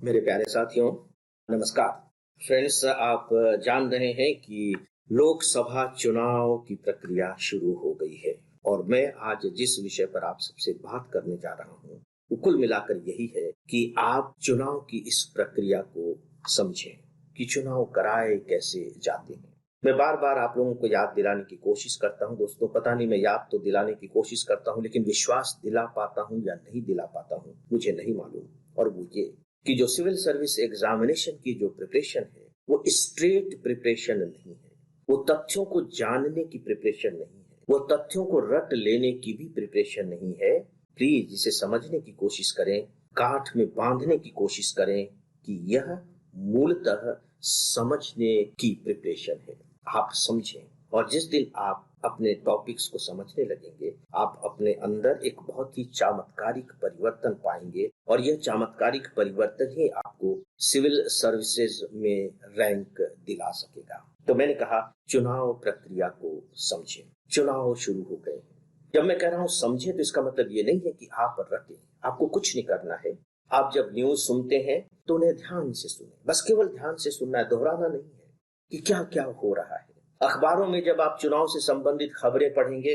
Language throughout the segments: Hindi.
मेरे प्यारे साथियों, नमस्कार। फ्रेंड्स, आप जान रहे हैं कि लोकसभा चुनाव की प्रक्रिया शुरू हो गई है और मैं आज जिस विषय पर आप सबसे बात करने जा रहा हूं, वो कुल मिलाकर यही है कि आप चुनाव की इस प्रक्रिया को समझें कि चुनाव कराए कैसे जाते हैं। मैं बार बार आप लोगों को याद दिलाने की कोशिश करता हूं दोस्तों। पता नहीं, मैं याद तो दिलाने की कोशिश करता हूं, लेकिन विश्वास दिला पाता हूं या नहीं दिला पाता हूं मुझे नहीं मालूम। और वो ये कि जो सिविल सर्विस एग्जामिनेशन की जो प्रिपरेशन है वो स्ट्रेट प्रिपरेशन नहीं है, वो तथ्यों को जानने की प्रिपरेशन नहीं है, वो तथ्यों को रट लेने की भी प्रिपरेशन नहीं है। प्लीज इसे समझने की कोशिश करें, गांठ में बांधने की कोशिश करें कि यह मूलतः समझने की प्रिपरेशन है। आप समझें, और जिस दिन आप अपने टॉपिक्स को समझने लगेंगे, आप अपने अंदर एक बहुत ही चमत्कारिक परिवर्तन पाएंगे और यह चमत्कारिक परिवर्तन ही आपको सिविल सर्विसेज में रैंक दिला सकेगा। तो मैंने कहा, चुनाव प्रक्रिया को समझें। चुनाव शुरू हो गए हैं। जब मैं कह रहा हूं समझे, तो इसका मतलब ये नहीं है कि आप रटें। आपको कुछ नहीं करना है। आप जब न्यूज सुनते हैं तो उन्हें ध्यान से सुने, बस केवल ध्यान से सुनना है, दोहराना नहीं है कि क्या क्या हो रहा है। अखबारों में जब आप चुनाव से संबंधित खबरें पढ़ेंगे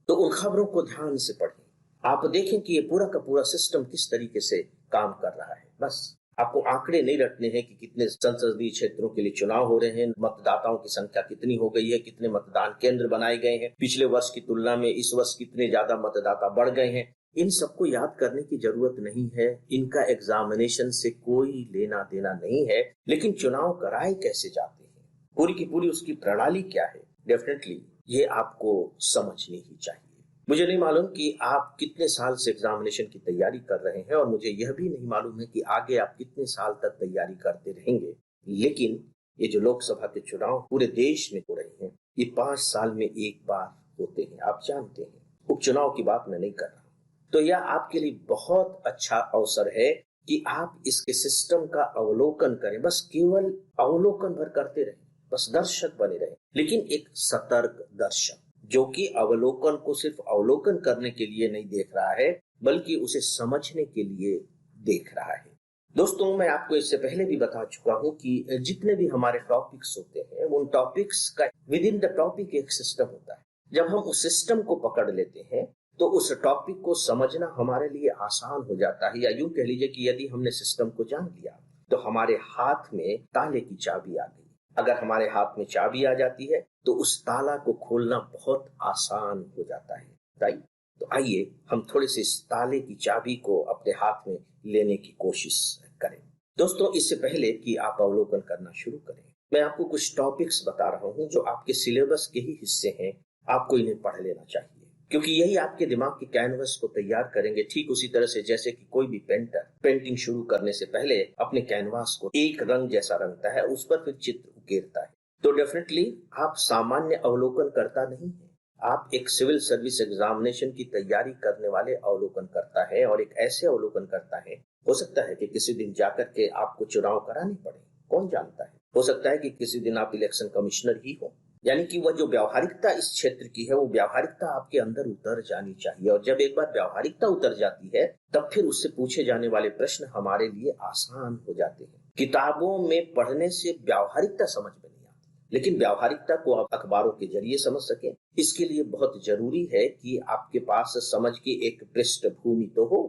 तो उन खबरों को ध्यान से पढ़ें। आप देखें कि ये पूरा का पूरा सिस्टम किस तरीके से काम कर रहा है। बस आपको आंकड़े नहीं रटने हैं कि कितने संसदीय क्षेत्रों के लिए चुनाव हो रहे हैं, मतदाताओं की संख्या कितनी हो गई है, कितने मतदान केंद्र बनाए गए हैं, पिछले वर्ष की तुलना में इस वर्ष कितने ज्यादा मतदाता बढ़ गए हैं। इन सबको याद करने की जरूरत नहीं है। इनका एग्जामिनेशन से कोई लेना देना नहीं है। लेकिन चुनाव कराए कैसे जाते हैं, पूरी की पूरी उसकी प्रणाली क्या है, डेफिनेटली ये आपको समझनी ही चाहिए। मुझे नहीं मालूम कि आप कितने साल से एग्जामिनेशन की तैयारी कर रहे हैं और मुझे यह भी नहीं मालूम है कि आगे आप कितने साल तक तैयारी करते रहेंगे। लेकिन ये जो लोकसभा के चुनाव पूरे देश में हो रहे हैं, ये 5 साल में एक बार होते हैं, आप जानते हैं। उपचुनाव की बात मैं नहीं कर रहा हूं। तो यह आपके लिए बहुत अच्छा अवसर है कि आप इसके सिस्टम का अवलोकन करें। बस केवल अवलोकन भर करते रहें, बस दर्शक बने रहे, लेकिन एक सतर्क दर्शक जो कि अवलोकन को सिर्फ अवलोकन करने के लिए नहीं देख रहा है, बल्कि उसे समझने के लिए देख रहा है। दोस्तों, मैं आपको इससे पहले भी बता चुका हूं कि जितने भी हमारे टॉपिक्स होते हैं, उन टॉपिक्स का विद इन द टॉपिक एक सिस्टम होता है। जब हम उस सिस्टम को पकड़ लेते हैं तो उस टॉपिक को समझना हमारे लिए आसान हो जाता है। या यूं कह लीजिए कि यदि हमने सिस्टम को जान लिया तो हमारे हाथ में ताले की चाबी आ गई। अगर हमारे हाथ में चाबी आ जाती है तो उस ताला को खोलना बहुत आसान हो जाता है, राइट? तो आइए हम थोड़े से इस ताले की चाबी को अपने हाथ में लेने की कोशिश करें। दोस्तों, इससे पहले कि आप अवलोकन करना शुरू करें, मैं आपको कुछ टॉपिक्स बता रहा हूं जो आपके सिलेबस के ही हिस्से हैं। आपको इन्हें पढ़ लेना चाहिए, क्योंकि यही आपके दिमाग के कैनवस को तैयार करेंगे। ठीक उसी तरह से जैसे कि कोई भी पेंटर पेंटिंग शुरू करने से पहले अपने कैनवास को एक रंग जैसा रंगता है, उस पर फिर चित्र उकेरता है। तो डेफिनेटली आप सामान्य अवलोकन करता नहीं है, आप एक सिविल सर्विस एग्जामिनेशन की तैयारी करने वाले अवलोकन करता है। और एक ऐसे अवलोकन करता है, हो सकता है कि किसी दिन जाकर के आपको चुनाव कराने पड़े, कौन जानता है। हो सकता है कि किसी दिन आप इलेक्शन कमिश्नर ही हो। यानी कि वह जो व्यावहारिकता इस क्षेत्र की है, वो व्यावहारिकता आपके अंदर उतर जानी चाहिए। और जब एक बार व्यावहारिकता उतर जाती है, तब फिर उससे पूछे जाने वाले प्रश्न हमारे लिए आसान हो जाते हैं। किताबों में पढ़ने से व्यावहारिकता समझ में नहीं आती, लेकिन व्यावहारिकता को आप अखबारों के जरिए समझ सके, इसके लिए बहुत जरूरी है कि आपके पास समझ की एक पृष्ठभूमि तो हो।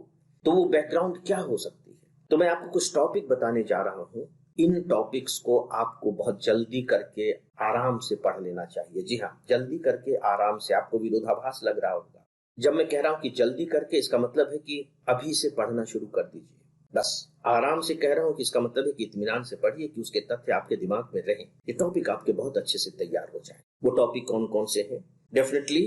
तो वो बैकग्राउंड क्या हो सकती है? तो मैं आपको कुछ टॉपिक बताने जा रहा हूं। इन टॉपिक्स को आपको बहुत जल्दी करके आराम से पढ़ लेना चाहिए। जी हाँ, जल्दी करके आराम से। आपको विरोधाभास लग रहा होगा जब मैं कह रहा हूं कि जल्दी करके, इसका मतलब है कि अभी से पढ़ना शुरू कर दीजिए। बस आराम से कह रहा हूं कि इसका मतलब है कि इत्मीनान से पढ़िए, कि उसके तथ्य आपके दिमाग में रहें, ये टॉपिक आपके बहुत अच्छे से तैयार हो जाए। वो टॉपिक कौन कौन से हैं? डेफिनेटली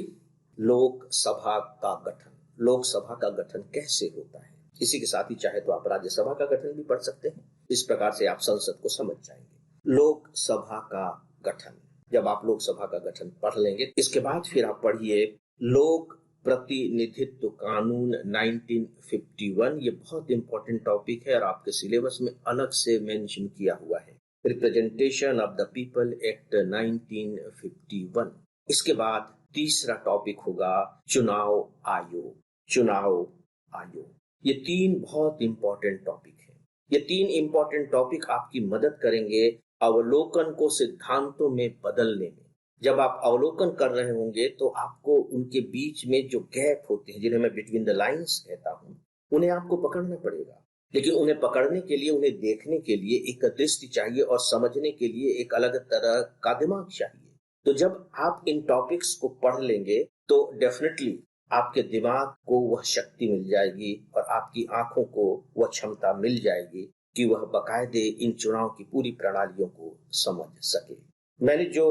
लोकसभा का गठन। लोकसभा का गठन कैसे होता है? इसी के साथ ही चाहे तो आप राज्यसभा का गठन भी पढ़ सकते हैं। इस प्रकार से आप संसद को समझ जाएंगे। लोकसभा का गठन, जब आप लोकसभा का गठन पढ़ लेंगे, इसके बाद फिर आप पढ़िए लोक प्रतिनिधित्व कानून 1951। ये बहुत इंपॉर्टेंट टॉपिक है और आपके सिलेबस में अलग से मेंशन किया हुआ है, representation of the people act 1951। इसके बाद तीसरा टॉपिक होगा चुनाव आयोग। चुनाव आयोग, ये तीन बहुत इंपॉर्टेंट टॉपिक है। ये 3 इंपॉर्टेंट टॉपिक आपकी मदद करेंगे अवलोकन को सिद्धांतों में बदलने में। जब आप अवलोकन कर रहे होंगे तो आपको उनके बीच में जो गैप होते हैं, जिन्हें मैं बिटवीन द लाइंस कहता हूं, उन्हें आपको पकड़ना पड़ेगा। लेकिन उन्हें पकड़ने के लिए, उन्हें देखने के लिए एक दृष्टि चाहिए और समझने के लिए एक अलग तरह का दिमाग चाहिए। तो जब आप इन टॉपिक्स को पढ़ लेंगे तो डेफिनेटली आपके दिमाग को वह शक्ति मिल जाएगी और आपकी आंखों को वह क्षमता मिल जाएगी कि वह बाकायदे इन चुनाव की पूरी प्रणालियों को समझ सके। मैंने जो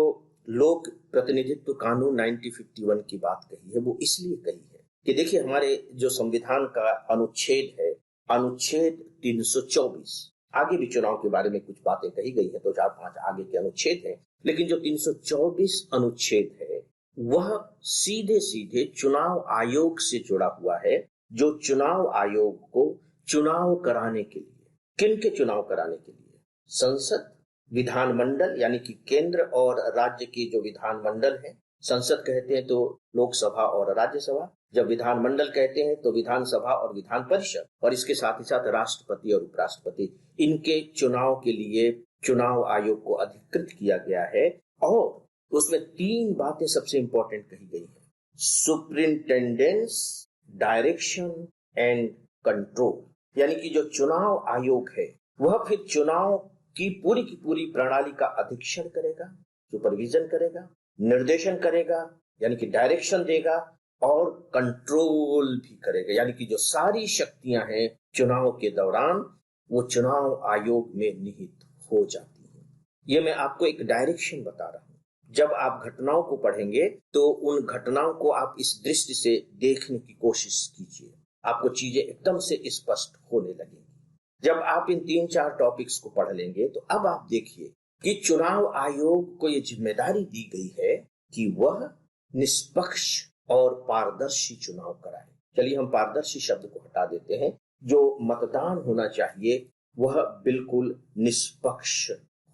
लोक प्रतिनिधित्व कानून 1951 की बात कही है वो इसलिए कही है कि देखिए, हमारे जो संविधान का अनुच्छेद है, अनुच्छेद 324, आगे भी चुनाव के बारे में कुछ बातें कही गई है, तो 4-5 आगे के अनुच्छेद हैं, लेकिन जो 324 अनुच्छेद है वह सीधे सीधे चुनाव आयोग से जुड़ा हुआ है, जो चुनाव आयोग को चुनाव कराने के लिए, किन के चुनाव कराने के लिए, संसद, विधानमंडल यानी कि केंद्र और राज्य की जो विधानमंडल है, संसद कहते हैं तो लोकसभा और राज्यसभा, जब विधानमंडल कहते हैं तो विधानसभा और विधान परिषद, और इसके साथ ही साथ राष्ट्रपति और उपराष्ट्रपति, इनके चुनाव के लिए चुनाव आयोग को अधिकृत किया गया है। और उसमें 3 बातें सबसे इंपॉर्टेंट कही गई है: सुपरिंटेंडेंस, डायरेक्शन एंड कंट्रोल। यानी कि जो चुनाव आयोग है वह फिर चुनाव की पूरी प्रणाली का अधीक्षण करेगा, सुपरविजन करेगा, निर्देशन करेगा यानी कि डायरेक्शन देगा, और कंट्रोल भी करेगा, यानी कि जो सारी शक्तियां हैं चुनाव के दौरान वो चुनाव आयोग में निहित हो जाती हैं। ये मैं आपको एक डायरेक्शन बता रहा हूं। जब आप घटनाओं को पढ़ेंगे तो उन घटनाओं को आप इस दृष्टि से देखने की कोशिश कीजिए, आपको चीजें एकदम से स्पष्ट होने लगेंगी। जब आप इन 3-4 टॉपिक्स को पढ़ लेंगे तो अब आप देखिए कि चुनाव आयोग को यह जिम्मेदारी दी गई है कि वह निष्पक्ष और पारदर्शी चुनाव कराए। चलिए हम पारदर्शी शब्द को हटा देते हैं। जो मतदान होना चाहिए वह बिल्कुल निष्पक्ष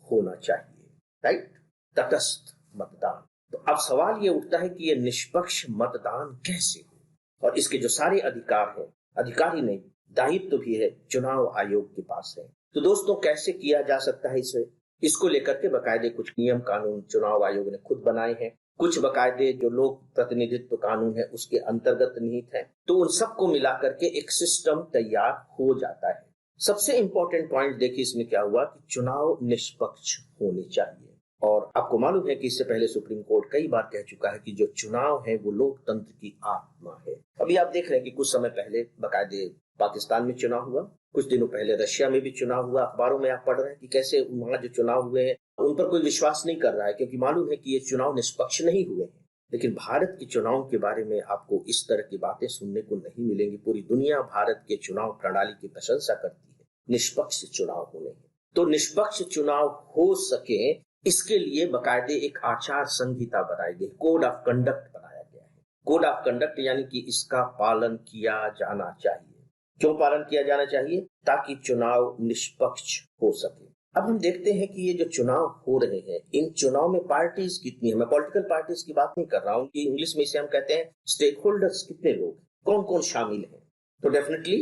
होना चाहिए, राइट, तटस्थ मतदान। तो अब सवाल ये उठता है कि यह निष्पक्ष मतदान कैसे हो, और इसके जो सारे अधिकार हैं, अधिकार ही नहीं दायित्व भी है, चुनाव आयोग के पास है। तो दोस्तों कैसे किया जा सकता है इसे, इसको लेकर के बाकायदे कुछ नियम कानून चुनाव आयोग ने खुद बनाए हैं, कुछ बाकायदे जो लोक प्रतिनिधित्व कानून है उसके अंतर्गत निहित है। तो उन सबको मिलाकर के एक सिस्टम तैयार हो जाता है। सबसे इंपॉर्टेंट पॉइंट देखिए इसमें क्या हुआ कि चुनाव निष्पक्ष होने चाहिए। और आपको मालूम है कि इससे पहले सुप्रीम कोर्ट कई बार कह चुका है कि जो चुनाव है वो लोकतंत्र की आत्मा है। अभी आप देख रहे हैं कि कुछ समय पहले बाकायदे पाकिस्तान में चुनाव हुआ, कुछ दिनों पहले रशिया में भी चुनाव हुआ। अखबारों में आप पढ़ रहे हैं कि कैसे वहां जो चुनाव हुए हैं उन पर कोई विश्वास नहीं कर रहा है, क्योंकि मालूम है कि ये चुनाव निष्पक्ष नहीं हुए हैं। लेकिन भारत के चुनाव के बारे में आपको इस तरह की बातें सुनने को नहीं मिलेंगी। पूरी दुनिया भारत के चुनाव प्रणाली की प्रशंसा करती है, निष्पक्ष चुनाव होने हैं। तो निष्पक्ष चुनाव हो सके इसके लिए बाकायदे एक आचार संहिता बनाई गई, कोड ऑफ कंडक्ट बनाया गया है। कोड ऑफ कंडक्ट यानी कि इसका पालन किया जाना चाहिए। क्यों पालन किया जाना चाहिए? ताकि चुनाव निष्पक्ष हो सके। अब हम देखते हैं कि ये जो चुनाव हो रहे हैं, इन चुनाव में पार्टीज कितनी है। मैं पॉलिटिकल पार्टीज की बात नहीं कर रहा हूं, कि इंग्लिश में इसे हम कहते हैं स्टेक होल्डर्स, कितने लोग, कौन कौन शामिल है। तो डेफिनेटली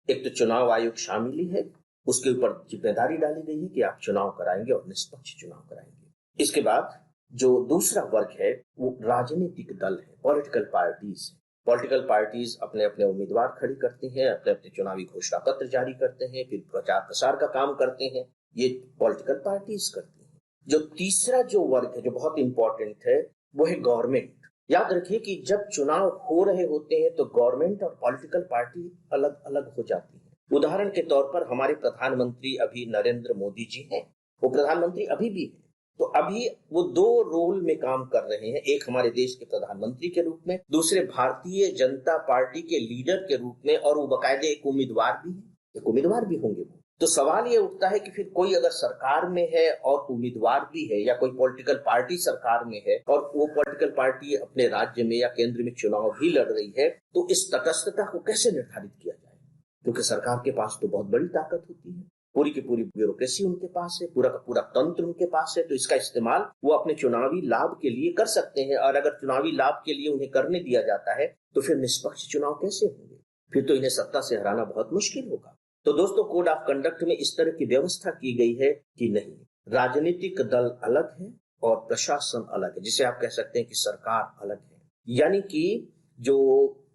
एक तो चुनाव आयोग शामिल ही है, उसके ऊपर जिम्मेदारी डाली गई है कि आप चुनाव कराएंगे और निष्पक्ष चुनाव कराएंगे। इसके बाद जो दूसरा वर्ग है वो राजनीतिक दल है, पॉलिटिकल पार्टीज। पॉलिटिकल पार्टीज अपने अपने उम्मीदवार खड़ी करते हैं, अपने अपने चुनावी घोषणा पत्र जारी करते हैं, फिर प्रचार प्रसार का काम करते हैं, ये पॉलिटिकल पार्टीज करती हैं। जो तीसरा जो वर्ग है जो बहुत इंपॉर्टेंट है वो है गवर्नमेंट। याद रखिए कि जब चुनाव हो रहे होते हैं तो गवर्नमेंट और पॉलिटिकल पार्टी अलग अलग हो जाती है। उदाहरण के तौर पर हमारे प्रधानमंत्री अभी नरेंद्र मोदी जी हैं, वो प्रधानमंत्री अभी भी हैं। तो अभी वो 2 रोल में काम कर रहे हैं, एक हमारे देश के प्रधानमंत्री के रूप में, दूसरे भारतीय जनता पार्टी के लीडर के रूप में, और वो बाकायदे एक उम्मीदवार भी होंगे वो। तो सवाल ये उठता है कि फिर कोई अगर सरकार में है और उम्मीदवार भी है, या कोई पॉलिटिकल पार्टी सरकार में है और वो पॉलिटिकल पार्टी अपने राज्य में या केंद्र में चुनाव भी लड़ रही है, तो इस तटस्थता को कैसे निर्धारित किया जाए? क्योंकि सरकार के पास तो बहुत बड़ी ताकत होती है, पूरी की पूरी ब्यूरोक्रेसी उनके पास है, पूरा का पूरा तंत्र उनके पास है, तो इसका इस्तेमाल वो अपने चुनावी लाभ के लिए कर सकते हैं। और अगर चुनावी लाभ के लिए उन्हें करने दिया जाता है तो फिर निष्पक्ष चुनाव कैसे होंगे? फिर तो इन्हें सत्ता से हराना बहुत मुश्किल होगा। तो दोस्तों कोड ऑफ कंडक्ट में इस तरह की व्यवस्था की गई है कि नहीं, राजनीतिक दल अलग है और प्रशासन अलग है, जिसे आप कह सकते हैं कि सरकार अलग है। यानी कि जो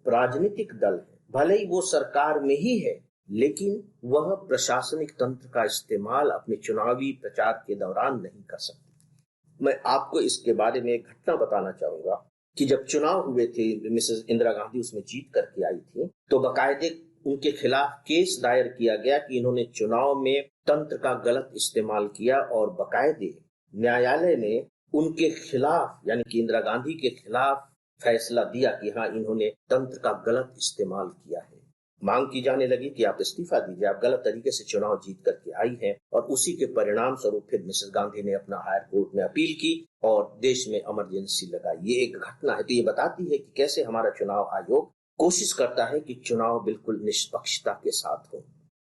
राजनीतिक दल है भले ही वो सरकार में ही है, लेकिन वह प्रशासनिक तंत्र का इस्तेमाल अपने चुनावी प्रचार के दौरान नहीं कर सकते। मैं आपको इसके बारे में एक घटना बताना चाहूंगा कि जब चुनाव हुए थे, मिसेस इंदिरा गांधी उसमें जीत करके आई थी, तो बाकायदे उनके खिलाफ केस दायर किया गया कि इन्होंने चुनाव में तंत्र का गलत इस्तेमाल किया, और बाकायदे न्यायालय ने उनके खिलाफ यानी कि इंदिरा गांधी के खिलाफ फैसला दिया कि हाँ, इन्होंने तंत्र का गलत इस्तेमाल किया है। मांग की जाने लगी कि आप इस्तीफा दीजिए, आप गलत तरीके से चुनाव जीत करके आई हैं, और उसी के परिणाम स्वरूप फिर मिसेस गांधी ने अपना हायर कोर्ट में अपील की और देश में इमरजेंसी लगाई। ये एक घटना है, तो ये बताती है कि कैसे हमारा चुनाव आयोग कोशिश करता है कि चुनाव बिल्कुल निष्पक्षता के साथ हो।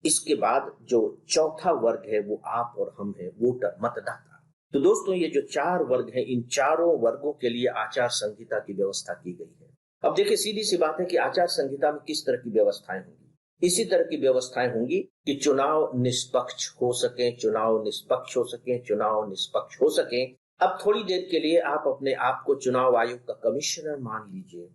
इसके बाद जो चौथा वर्ग है वो आप और हम हैं, वोटर, मतदाता। तो दोस्तों ये जो 4 वर्ग हैं, इन चारों वर्गों के लिए आचार संहिता की व्यवस्था की गई है। अब देखिए, सीधी सी बात है कि आचार संहिता में किस तरह की व्यवस्थाएं होंगी। इसी तरह की व्यवस्थाएं होंगी कि चुनाव निष्पक्ष हो सके, चुनाव निष्पक्ष हो सके, चुनाव निष्पक्ष हो सके। अब थोड़ी देर के लिए आप अपने आप को चुनाव आयोग का कमिश्नर मान लीजिए,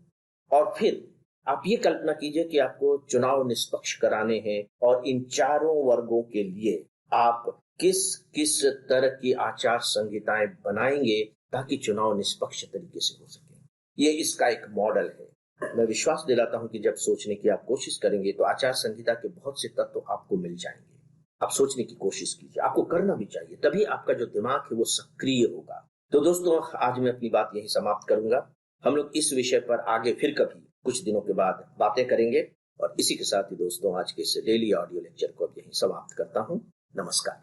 और फिर आप ये कल्पना कीजिए कि आपको चुनाव निष्पक्ष कराने हैं, और इन चारों वर्गों के लिए आप किस किस तरह की आचार संहिताएं बनाएंगे ताकि चुनाव निष्पक्ष तरीके से हो सके। ये इसका एक मॉडल है। मैं विश्वास दिलाता हूं कि जब सोचने की आप कोशिश करेंगे तो आचार संहिता के बहुत से तत्व आपको मिल जाएंगे। आप सोचने की कोशिश कीजिए, आपको करना भी चाहिए, तभी आपका जो दिमाग है वो सक्रिय होगा। तो दोस्तों आज मैं अपनी बात यही समाप्त करूंगा। हम लोग इस विषय पर आगे फिर कभी कुछ दिनों के बाद बातें करेंगे, और इसी के साथ ही दोस्तों आज के इस डेली ऑडियो लेक्चर को अब यहीं समाप्त करता हूं। नमस्कार।